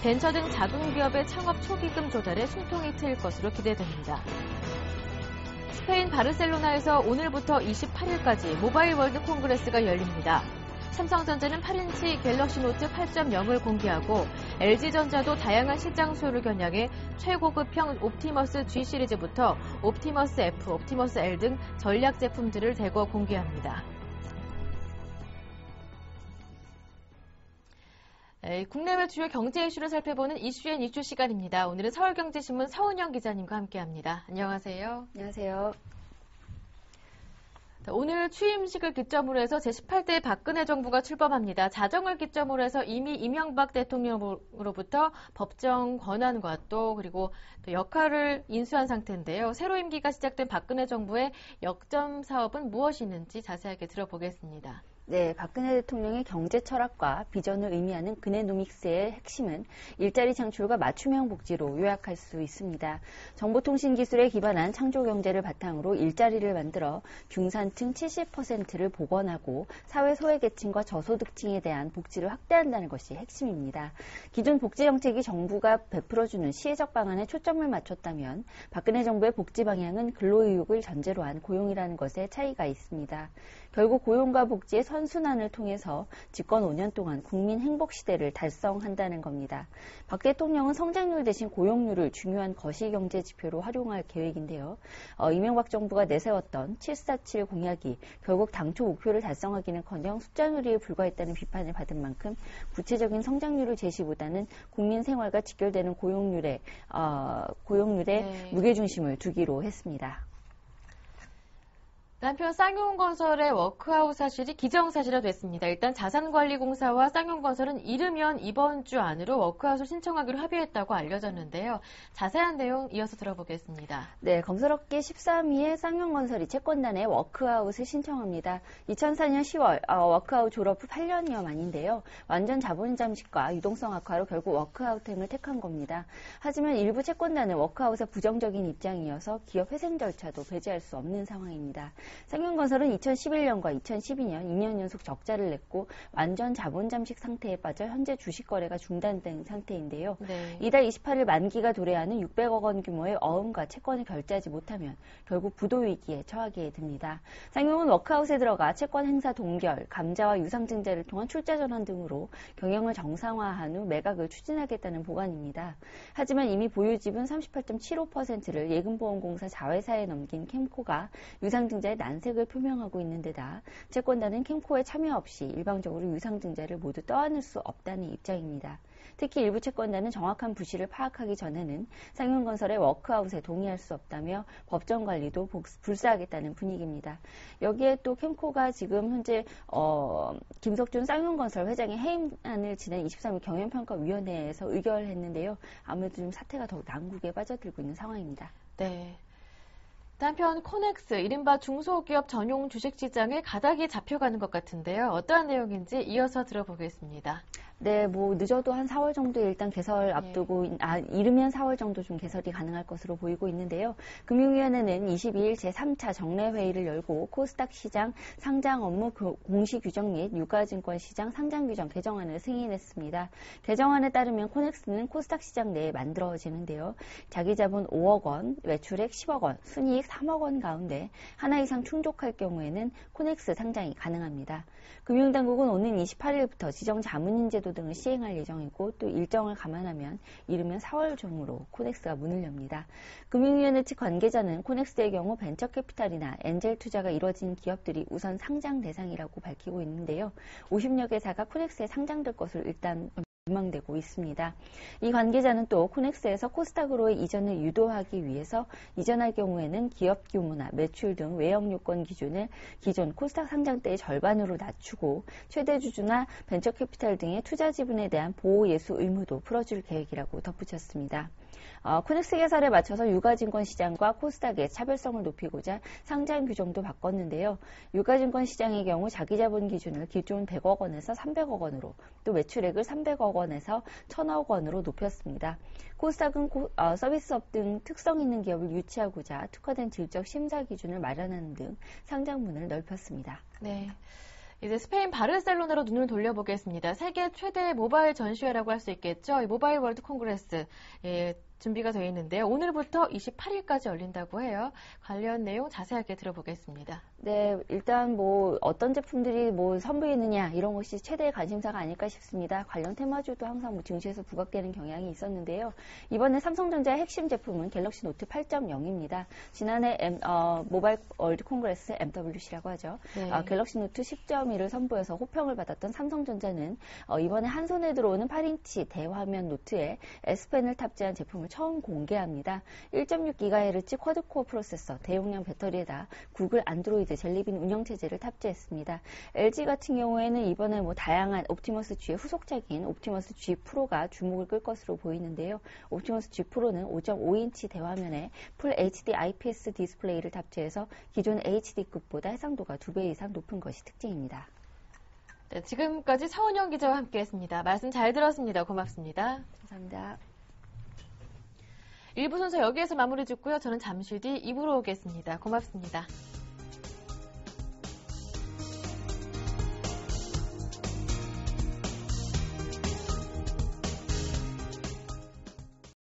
벤처 등 작은 기업의 창업 초기금 조달에 숨통이 트일 것으로 기대됩니다. 스페인 바르셀로나에서 오늘부터 28일까지 모바일 월드 콩그레스가 열립니다. 삼성전자는 8인치 갤럭시 노트 8.0을 공개하고 LG전자도 다양한 시장 수요를 겨냥해 최고급형 옵티머스 G 시리즈부터 옵티머스 F, 옵티머스 L 등 전략 제품들을 대거 공개합니다. 국내외 주요 경제 이슈를 살펴보는 이슈앤이슈 시간입니다. 오늘은 서울경제신문 서은영 기자님과 함께합니다. 안녕하세요. 안녕하세요. 오늘 취임식을 기점으로 해서 제18대 박근혜 정부가 출범합니다. 자정을 기점으로 해서 이미 이명박 대통령으로부터 법정 권한과 그리고 역할을 인수한 상태인데요. 새로 임기가 시작된 박근혜 정부의 역점 사업은 무엇이 있는지 자세하게 들어보겠습니다. 네, 박근혜 대통령의 경제 철학과 비전을 의미하는 그네노믹스의 핵심은 일자리 창출과 맞춤형 복지로 요약할 수 있습니다. 정보통신기술에 기반한 창조경제를 바탕으로 일자리를 만들어 중산층 70%를 복원하고 사회 소외계층과 저소득층에 대한 복지를 확대한다는 것이 핵심입니다. 기존 복지정책이 정부가 베풀어주는 시혜적 방안에 초점을 맞췄다면 박근혜 정부의 복지 방향은 근로의욕을 전제로 한 고용이라는 것에 차이가 있습니다. 결국 고용과 복지의 선순환을 통해서 집권 5년 동안 국민 행복 시대를 달성한다는 겁니다. 박 대통령은 성장률 대신 고용률을 중요한 거시경제 지표로 활용할 계획인데요. 이명박 정부가 내세웠던 747 공약이 결국 당초 목표를 달성하기는커녕 숫자놀이에 불과했다는 비판을 받은 만큼 구체적인 성장률을 제시보다는 국민 생활과 직결되는 고용률에 무게중심을 두기로 했습니다. 한편 쌍용건설의 워크아웃 사실이 기정사실화됐습니다. 일단 자산관리공사와 쌍용건설은 이르면 이번 주 안으로 워크아웃을 신청하기로 합의했다고 알려졌는데요. 자세한 내용 이어서 들어보겠습니다. 네, 검색업계 13위에 쌍용건설이 채권단에 워크아웃을 신청합니다. 2004년 10월 워크아웃 졸업 후 8년여 만인데요. 완전 자본 잠식과 유동성 악화로 결국 워크아웃행을 택한 겁니다. 하지만 일부 채권단은 워크아웃에 부정적인 입장이어서 기업 회생 절차도 배제할 수 없는 상황입니다. 쌍용건설은 2011년과 2012년 2년 연속 적자를 냈고 완전 자본 잠식 상태에 빠져 현재 주식 거래가 중단된 상태인데요. 네. 이달 28일 만기가 도래하는 600억 원 규모의 어음과 채권을 결제하지 못하면 결국 부도 위기에 처하게 됩니다. 쌍용은 워크아웃에 들어가 채권 행사 동결, 감자와 유상증자를 통한 출자 전환 등으로 경영을 정상화한 후 매각을 추진하겠다는 보관입니다. 하지만 이미 보유 지분 38.75%를 예금보험공사 자회사에 넘긴 캠코가 유상증자에 난색을 표명하고 있는 데다 채권단은 캠코에 참여 없이 일방적으로 유상증자를 모두 떠안을 수 없다는 입장입니다. 특히 일부 채권자는 정확한 부실을 파악하기 전에는 상용건설의 워크아웃에 동의할 수 없다며 법정 관리도 불사하겠다는 분위기입니다. 여기에 또 캠코가 지금 현재 김석준 쌍용건설 회장의 해임안을 지난 23일 경영평가위원회에서 의결했는데요. 아무래도 좀 사태가 더욱 난국에 빠져들고 있는 상황입니다. 네. 한편 코넥스, 이른바 중소기업 전용 주식시장에 가닥이 잡혀가는 것 같은데요. 어떠한 내용인지 이어서 들어보겠습니다. 네, 뭐 늦어도 한 4월 정도에 일단 개설 앞두고 이르면 4월 정도 좀 개설이 가능할 것으로 보이고 있는데요. 금융위원회는 22일 제3차 정례회의를 열고 코스닥 시장 상장 업무 공시 규정 및 유가증권 시장 상장 규정 개정안을 승인했습니다. 개정안에 따르면 코넥스는 코스닥 시장 내에 만들어지는데요. 자기 자본 5억 원, 매출액 10억 원, 순이익 3억 원 가운데 하나 이상 충족할 경우에는 코넥스 상장이 가능합니다. 금융당국은 오는 28일부터 지정 자문인 제도 등을 시행할 예정이고 또 일정을 감안하면 이르면 4월 중으로 코넥스가 문을 엽니다. 금융위원회 측 관계자는 코넥스의 경우 벤처캐피탈이나 엔젤 투자가 이뤄진 기업들이 우선 상장 대상이라고 밝히고 있는데요. 50여 개사가 코넥스에 상장될 것으로 일단 전망되고 있습니다. 이 관계자는 또 코넥스에서 코스닥으로의 이전을 유도하기 위해서 이전할 경우에는 기업 규모나 매출 등 외형 요건 기준을 기존 코스닥 상장 때의 절반으로 낮추고 최대 주주나 벤처캐피탈 등의 투자 지분에 대한 보호 예수 의무도 풀어줄 계획이라고 덧붙였습니다. 코넥스 개설에 맞춰서 유가증권 시장과 코스닥의 차별성을 높이고자 상장 규정도 바꿨는데요. 유가증권 시장의 경우 자기자본 기준을 기존 100억 원에서 300억 원으로 또 매출액을 300억 원에서 1000억 원으로 높였습니다. 코스닥은 서비스업 등 특성 있는 기업을 유치하고자 특화된 질적 심사 기준을 마련하는 등 상장문을 넓혔습니다. 네. 이제 스페인 바르셀로나로 눈을 돌려보겠습니다. 세계 최대 모바일 전시회라고 할 수 있겠죠. 이 모바일 월드 콩그레스 준비가 되어 있는데요. 오늘부터 28일까지 열린다고 해요. 관련 내용 자세하게 들어보겠습니다. 네, 일단 뭐 어떤 제품들이 뭐 선보이느냐 이런 것이 최대의 관심사가 아닐까 싶습니다. 관련 테마주도 항상 뭐 증시에서 부각되는 경향이 있었는데요. 이번에 삼성전자의 핵심 제품은 갤럭시 노트 8.0입니다. 지난해 모바일 월드 콩그레스 MWC라고 하죠. 네. 갤럭시 노트 10.1을 선보여서 호평을 받았던 삼성전자는 이번에 한 손에 들어오는 8인치 대화면 노트에 S펜을 탑재한 제품을 처음 공개합니다. 1.6GHz 쿼드코어 프로세서, 대용량 배터리에다 구글 안드로이드 젤리빈 운영체제를 탑재했습니다. LG 같은 경우에는 이번에 뭐 다양한 옵티머스 G의 후속작인 옵티머스 G 프로가 주목을 끌 것으로 보이는데요. 옵티머스 G 프로는 5.5인치 대화면에 풀 HD IPS 디스플레이를 탑재해서 기존 HD급보다 해상도가 2배 이상 높은 것이 특징입니다. 네, 지금까지 차은영 기자와 함께했습니다. 말씀 잘 들었습니다. 고맙습니다. 감사합니다. 1부 순서 여기에서 마무리 짓고요. 저는 잠시 뒤 2부로 오겠습니다. 고맙습니다.